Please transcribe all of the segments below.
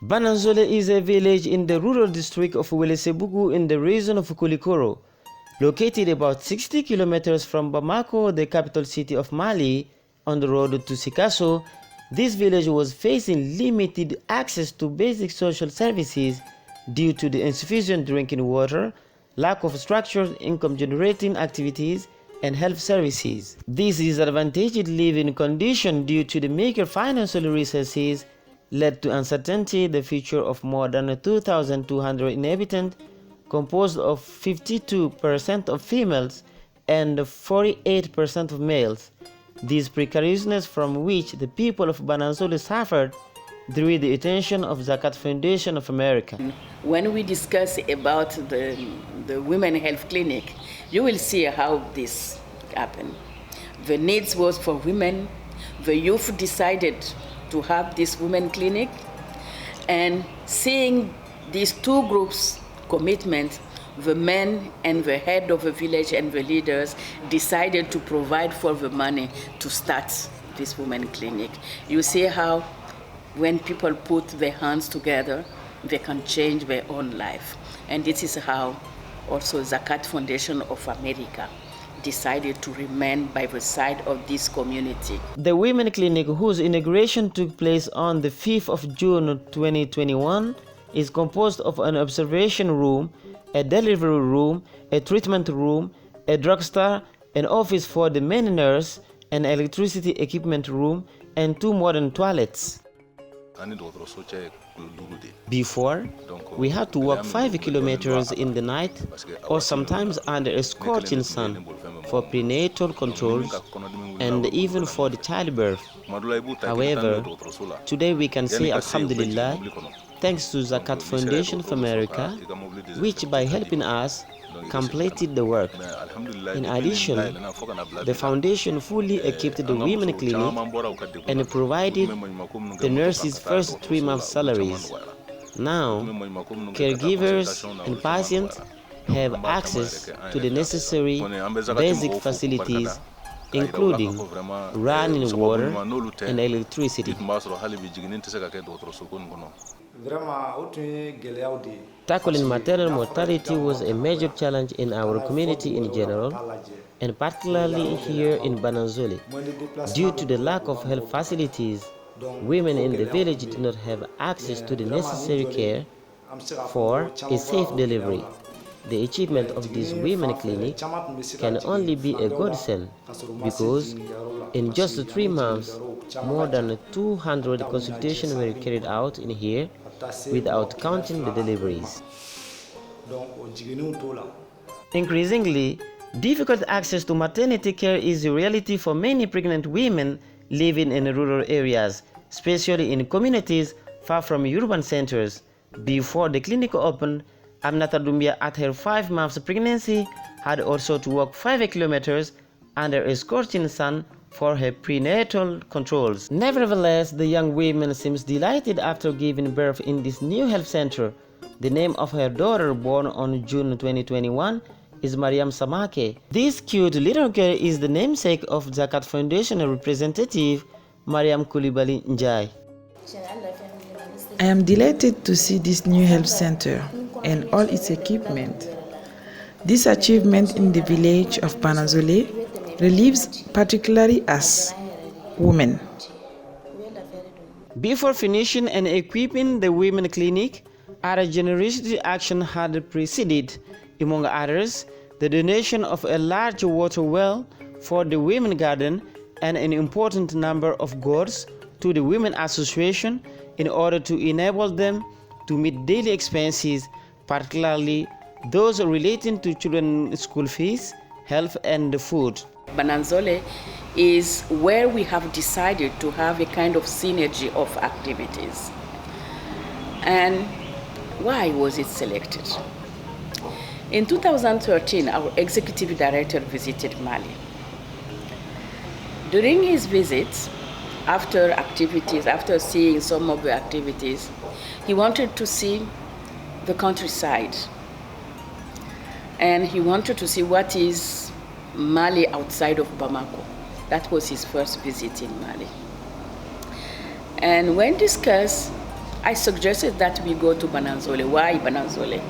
Bananzolé is a village in the rural district of Ouélessebougou in the region of Koulikoro. Located about 60 kilometers from Bamako, the capital city of Mali, on the road to Sikasso, this village was facing limited access to basic social services due to the insufficient drinking water, lack of structured income-generating activities, and health services. This disadvantaged living condition due to the meager financial resources led to uncertainty the future of more than 2,200 inhabitants, composed of 52% of females and 48% of males. This precariousness from which the people of Bananzolé suffered drew the attention of Zakat Foundation of America. When we discuss about the women health clinic, you will see how this happened. The needs was for women. The youth decided to have this women clinic, and seeing these two groups' commitment, the men and the head of the village and the leaders decided to provide for the money to start this women clinic. You see how when people put their hands together, they can change their own life. And this is how also Zakat Foundation of America decided to remain by the side of this community. The women clinic, whose inauguration took place on the 5th of June 2021, is composed of an observation room, a delivery room, a treatment room, a drugstore, an office for the main nurse, an electricity equipment room, and 2 modern toilets. Before, we had to walk 5 kilometers in the night or sometimes under a scorching sun for prenatal controls and even for the childbirth. However, today we can say Alhamdulillah, thanks to Zakat Foundation of America, which by helping us completed the work. In addition, the foundation fully equipped the women clinic and provided the nurses' first 3 months' salaries. Now, caregivers and patients have access to the necessary basic facilities, including running water and electricity. Tackling maternal mortality was a major challenge in our community in general, and particularly here in Bananzolé. Due to the lack of health facilities, women in the village did not have access to the necessary care for a safe delivery. The achievement of this women clinic can only be a godsend because in just 3 months, more than 200 consultations were carried out in here without counting the deliveries. Increasingly, difficult access to maternity care is a reality for many pregnant women living in rural areas, especially in communities far from urban centers. Before the clinic opened, Aminata Doumbia, at her 5 months pregnancy, had also to walk 5 kilometers under a scorching sun for her prenatal controls. Nevertheless, the young woman seems delighted after giving birth in this new health center. The name of her daughter, born on June 2021, is Mariam Samake. This cute little girl is the namesake of Zakat Foundation representative Mariam Coulibaly Njai. I am delighted to see this new health center and all its equipment. This achievement in the village of Bananzolé relieves particularly us, women. Before finishing and equipping the women clinic, other generosity action had preceded, among others, the donation of a large water well for the women garden and an important number of goats to the Women Association in order to enable them to meet daily expenses, particularly those relating to children's school fees, health, and food. Bananzolé is where we have decided to have a kind of synergy of activities. And why was it selected? In 2013, our executive director visited Mali. During his visit, after seeing some of the activities, he wanted to see the countryside. And he wanted to see what is Mali outside of Bamako. That was his first visit in Mali. And when discussed, I suggested that we go to Bananzolé. Why Bananzolé?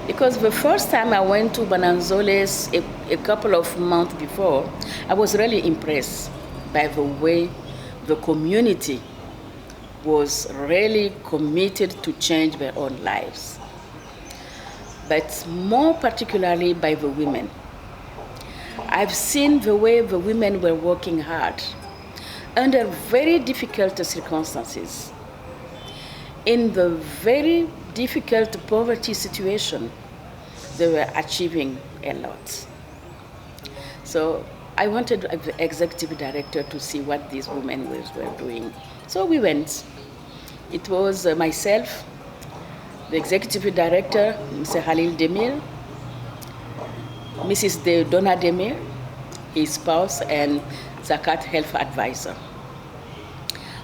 Because the first time I went to Bananzolé a couple of months before, I was really impressed by the way the community was really committed to change their own lives. But more particularly by the women. I've seen the way the women were working hard under very difficult circumstances, in the very difficult poverty situation. They were achieving a lot. So I wanted the executive director to see what these women were doing. So we went. It was myself, the executive director, Mr. Halil Demir, Mrs. Donna Demir, his spouse, and Zakat Health Advisor.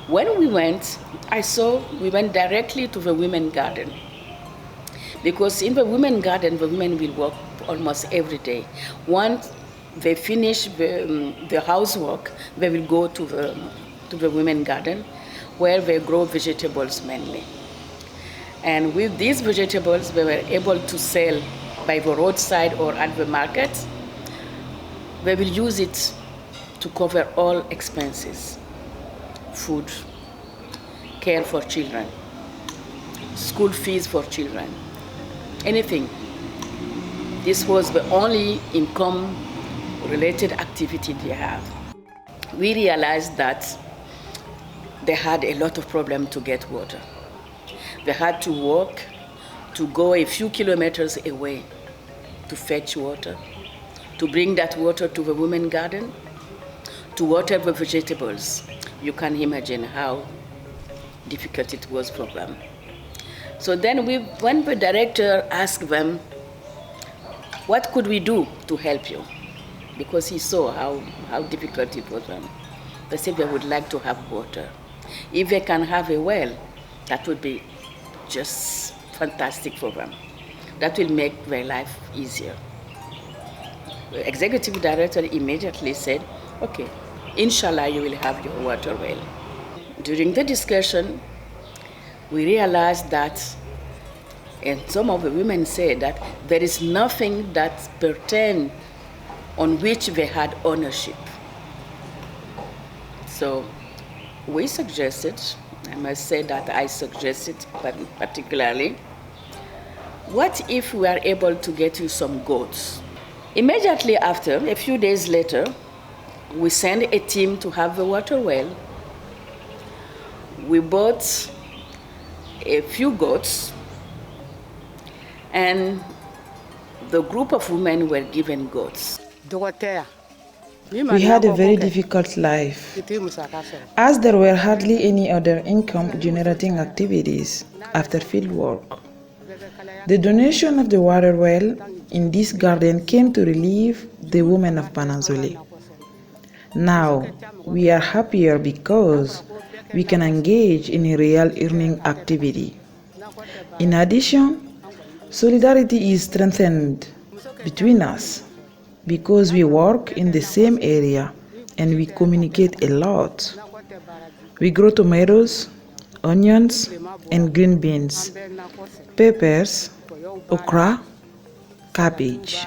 When we went, we went directly to the women garden. Because in the women garden, the women will work almost every day. Once they finish the housework, they will go to the women garden, where they grow vegetables mainly. And with these vegetables, they were able to sell by the roadside or at the market. They will use it to cover all expenses: food, care for children, school fees for children, anything. This was the only income-related activity they have. We realized that they had a lot of problems to get water. They had to walk, to go a few kilometers away to fetch water, to bring that water to the women's garden, to water the vegetables. You can imagine how difficult it was for them. So then when the director asked them, what could we do to help you? Because he saw how difficult it was for them. They said they would like to have water. If they can have a well, that would be just fantastic for them. That will make their life easier. The executive director immediately said, okay, inshallah you will have your water well. During the discussion, we realized that, and some of the women said that there is nothing that pertained on which they had ownership. So we suggested, I must say that I suggested particularly, what if we are able to get you some goats? Immediately after, a few days later, we sent a team to have the water well. We bought a few goats, and the group of women were given goats. We had a very difficult life, as there were hardly any other income-generating activities after field work. The donation of the water well in this garden came to relieve the women of Bananzolé. Now, we are happier because we can engage in a real earning activity. In addition, solidarity is strengthened between us because we work in the same area and we communicate a lot. We grow tomatoes, onions, and green beans, peppers, okra, cabbage.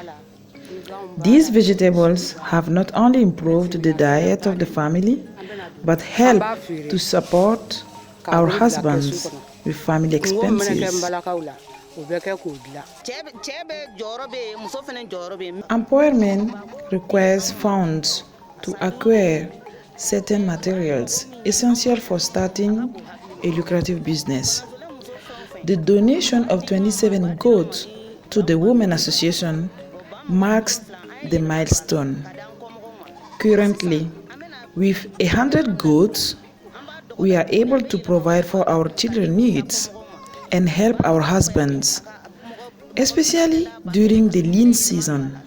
These vegetables have not only improved the diet of the family, but help to support our husbands with family expenses. Empowerment requires funds to acquire certain materials essential for starting a lucrative business. The donation of 27 goats to the Women Association marks the milestone. Currently, with 100 goats, we are able to provide for our children's needs and help our husbands, especially during the lean season.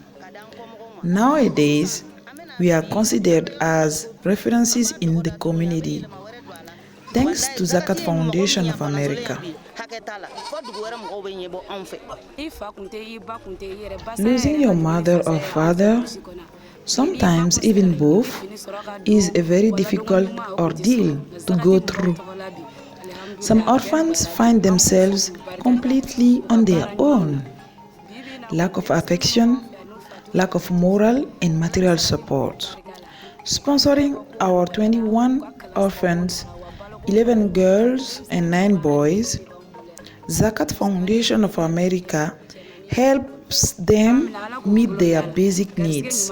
Nowadays, we are considered as references in the community, thanks to Zakat Foundation of America. Losing your mother or father, sometimes even both, is a very difficult ordeal to go through. Some orphans find themselves completely on their own. Lack of affection, lack of moral and material support. Sponsoring our 21 orphans, 11 girls and 9 boys, Zakat Foundation of America helps them meet their basic needs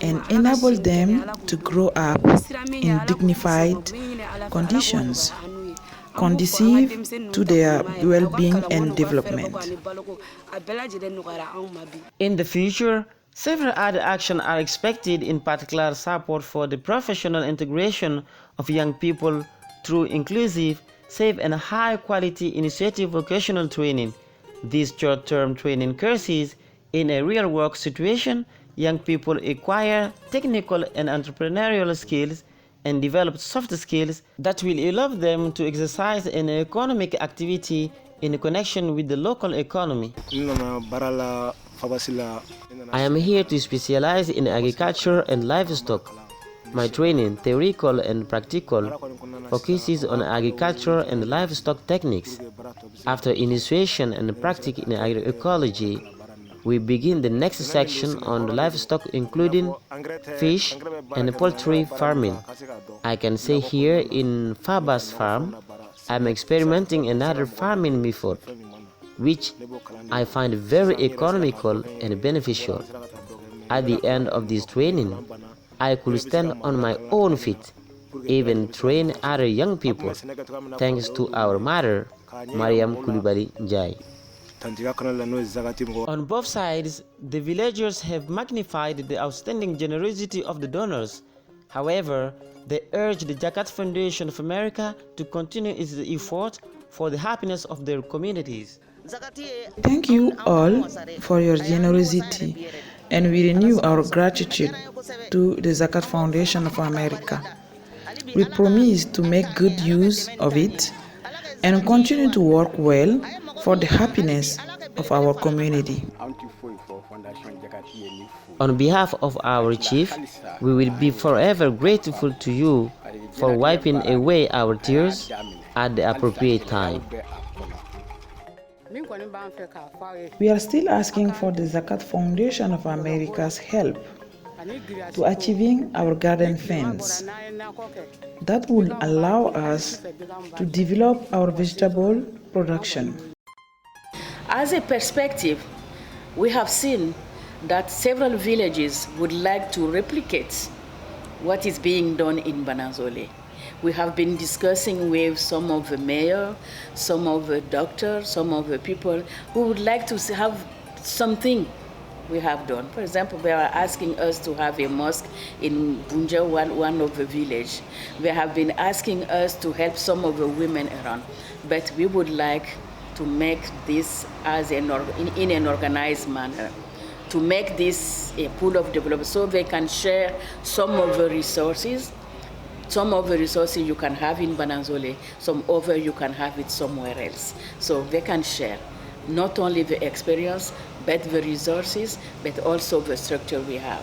and enable them to grow up in dignified conditions, conducive to their well-being and development. In the future, several other actions are expected, in particular support for the professional integration of young people through inclusive, safe and high-quality initiative vocational training. These short-term training courses, in a real-work situation, young people acquire technical and entrepreneurial skills and develop soft skills that will allow them to exercise an economic activity in connection with the local economy. I am here to specialize in agriculture and livestock. My training, theoretical and practical, focuses on agriculture and livestock techniques. After initiation and practice in agroecology, we begin the next section on livestock, including fish and poultry farming. I can say here in Fabas farm, I'm experimenting another farming method, which I find very economical and beneficial. At the end of this training, I could stand on my own feet, even train other young people, thanks to our mother, Mariam Coulibaly Njai. On both sides, the villagers have magnified the outstanding generosity of the donors. However, they urge the Zakat Foundation of America to continue its effort for the happiness of their communities. Thank you all for your generosity, and we renew our gratitude to the Zakat Foundation of America. We promise to make good use of it and continue to work well for the happiness of our community. On behalf of our chief, we will be forever grateful to you for wiping away our tears at the appropriate time. We are still asking for the Zakat Foundation of America's help to achieving our garden fence that will allow us to develop our vegetable production. As a perspective, we have seen that several villages would like to replicate what is being done in Bananzolé. We have been discussing with some of the mayor, some of the doctors, some of the people who would like to have something we have done. For example, they are asking us to have a mosque in Bunja, one of the village. They have been asking us to help some of the women around. But we would like to make this as in an organized manner, to make this a pool of development so they can share some of the resources. Some of the resources you can have in Bananzolé, some other you can have it somewhere else. So they can share not only the experience, but the resources, but also the structure we have.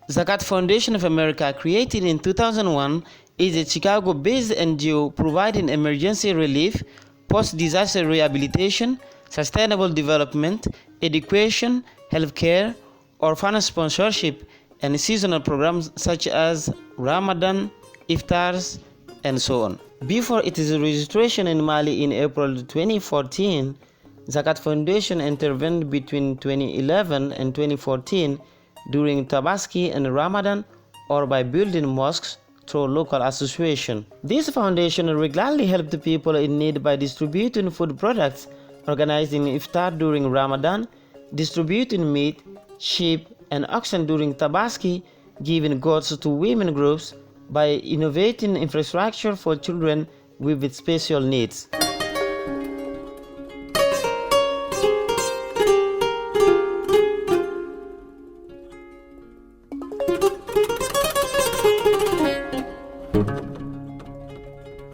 Zakat Foundation of America, created in 2001, is a Chicago-based NGO providing emergency relief, post-disaster rehabilitation, sustainable development, education, healthcare, orphanage sponsorship, and seasonal programs such as Ramadan, Iftars, and so on. Before its registration in Mali in April 2014, Zakat Foundation intervened between 2011 and 2014 during Tabaski and Ramadan, or by building mosques through local association. This foundation regularly helped people in need by distributing food products, organizing iftar during Ramadan, distributing meat, sheep, and oxen during Tabaski, giving goats to women groups, by innovating infrastructure for children with special needs.